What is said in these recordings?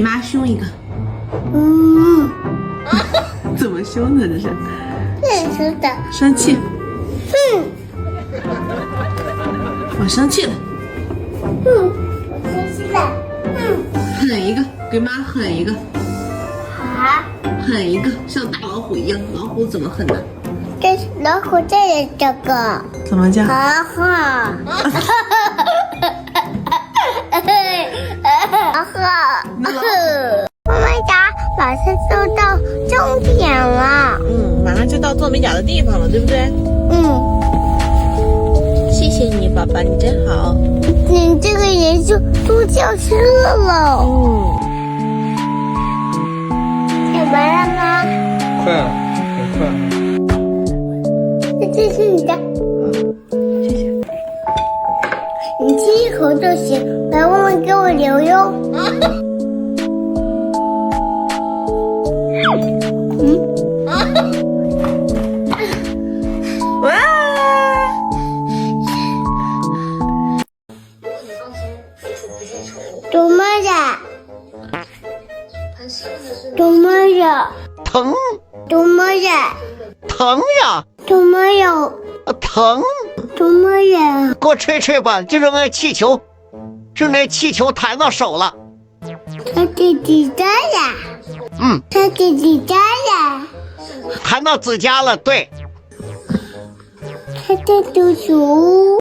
妈凶一个。怎么凶呢？这是？是的。生气。我生气了。我生气了。狠一个，给妈狠一个。好。狠一个，像大老虎一样。老虎怎么狠呢？这是老虎在的这个。怎么叫？好好。妈妈甲马上就到终点了。马上就到做美甲的地方了，对不对？谢谢你，宝宝，你真好。你这个人就都叫吃了。写完了吗？快了，很快。这是你的。谢谢。你亲一口就行，别忘了给我留哟。哇！多么的，多么的，疼多么的，疼呀，多么有，疼！多么呀！给我吹吹吧，就是那气球，是那气球弹到手了。他弟弟在呀。他弟弟在呀。弹到指甲了，对。他在读书。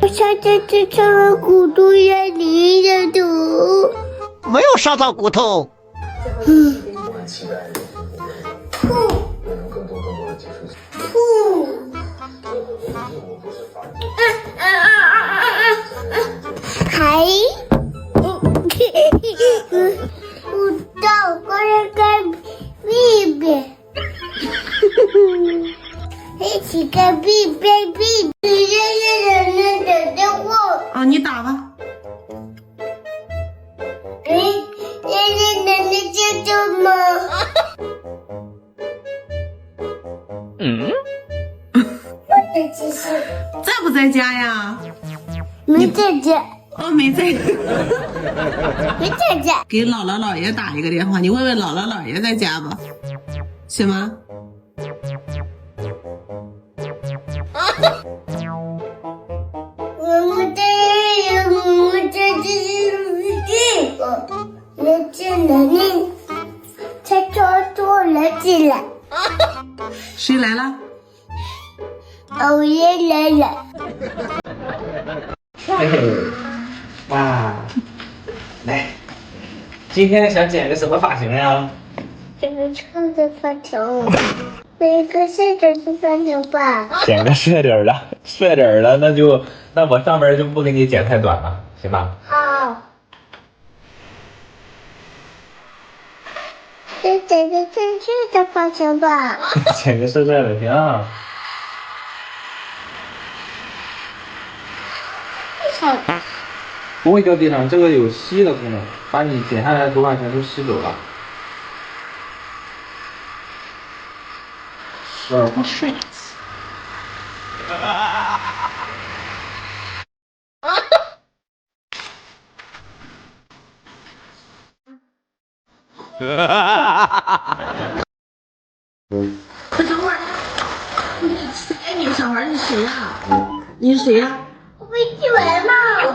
我现在这伤了骨头也离着读。没有伤到骨头。还，我到过来干屁屁，一起干屁屁屁，你等我。啊，你打吧。你接着吗？我的其实在不在家呀？没在家。哦，没在。没在家。给姥姥姥爷打一个电话，你问问姥姥姥爷在家吧，行吗？我这个，没进来呢，才做了进来。谁来了？熬夜来了。哇，来，今天想剪个什么发型呀？这个长的发型，每个帅点的发型吧。剪个帅点的，那我上面就不给你剪太短了，行吧？好。再剪个正确的发型吧。剪个帅帅的行。不会掉地上，这个有吸的功能，把你剪下来的头发全都吸走了。我睡。快等会儿！你小孩是谁呀？你是谁呀？我没进来嘛。我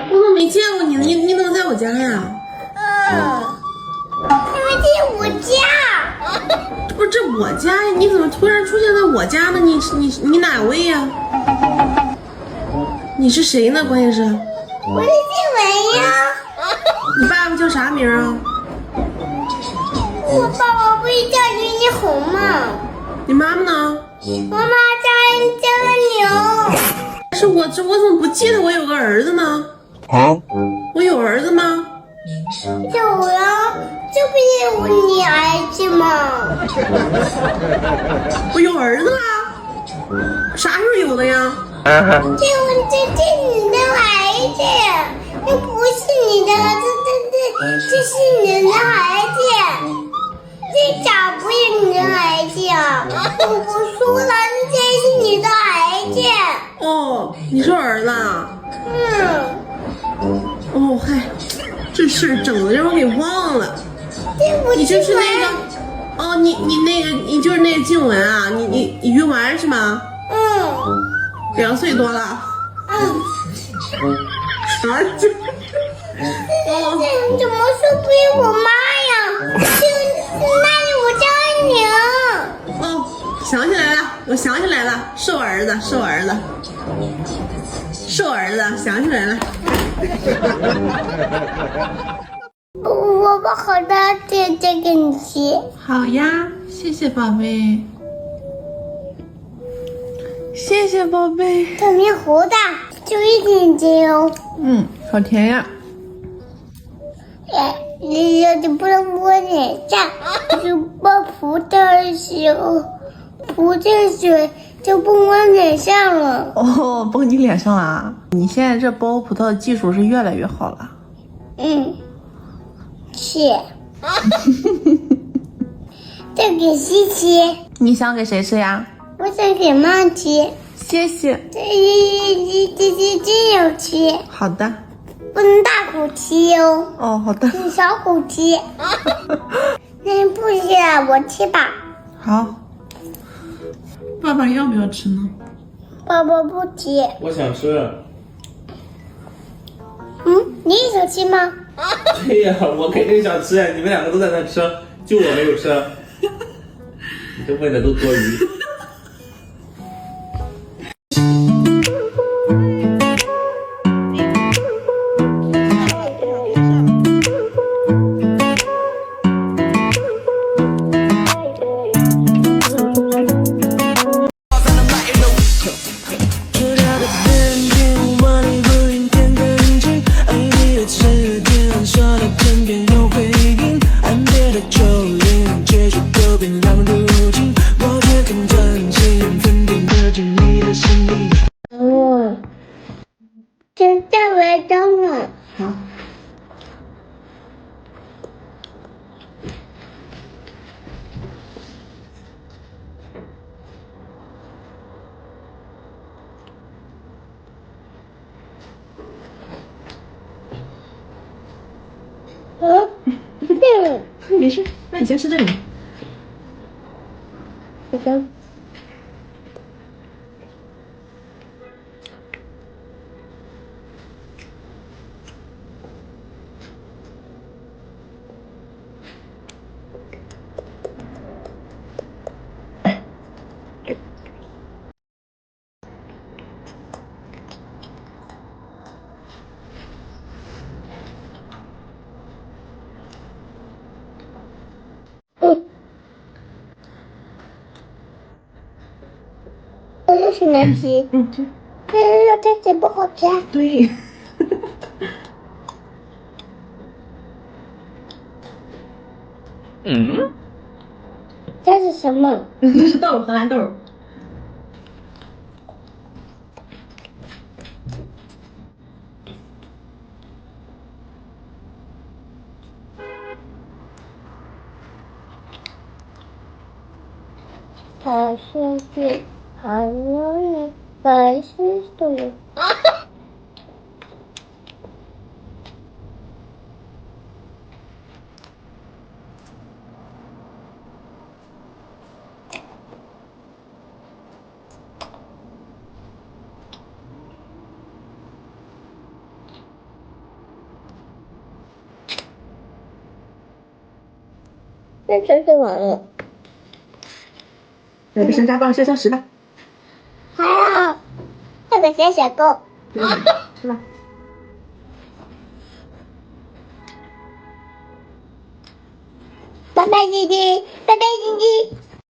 怎么没见过你呢？你怎么在我家呀？你们进我家。不是，这我家呀，你怎么突然出现在我家呢？你哪位呀？你是谁呢？关键是。我是静文呀。你爸爸叫啥名啊？我爸爸不是叫倪虹吗？你妈妈呢？我妈叫牛。是我怎么不记得我有个儿子呢？我有儿子吗？有呀，这不是你儿子吗？我有儿子了？啥时候有的呀？这是你的孩子，这不是你的，这是你的孩子，这咋不是你的孩子啊？我说了，这是你的孩子。哦，你是我儿子啊？哦，嗨，这这事儿整的让我给忘了。你就是那个，哦，你那个，你就是那个静雯啊？你鱼丸是吗？2岁多了。啥？怎么说不是我妈呀？那里我叫你。哦，想起来了，我想起来了，是我儿子，是我儿子，是我儿子，想起来了。我把好大点再给你吃。好呀，谢谢宝贝，谢谢宝贝。特别糊的，就一点点哦。好甜呀。你不能摸脸上，就摸葡萄的时候，葡萄水就不摸脸上了。哦，崩你脸上了啊！你现在这剥葡萄的技术是越来越好了。是。再给西西，你想给谁吃呀？我想给妈吃。谢谢。这真有吃，好的。不能大口吃哦。哦，好的。你小口吃。那不吃了，我吃吧。好。爸爸要不要吃呢？宝宝不吃。我想吃。你也想吃吗？对呀，我肯定想吃呀！你们2个都在那吃，就我没有吃。你这问的都多余。现在我要当了。好。没事，那你先吃这个。好的。我又是难题。这这不好吃。对。这是什么？这是豆，荷兰豆。它是最寒冷的白石头。那全吃完了。来个山楂棒，香10吧。还好，这个小小够。是吧？拜拜，弟弟，拜拜，弟弟。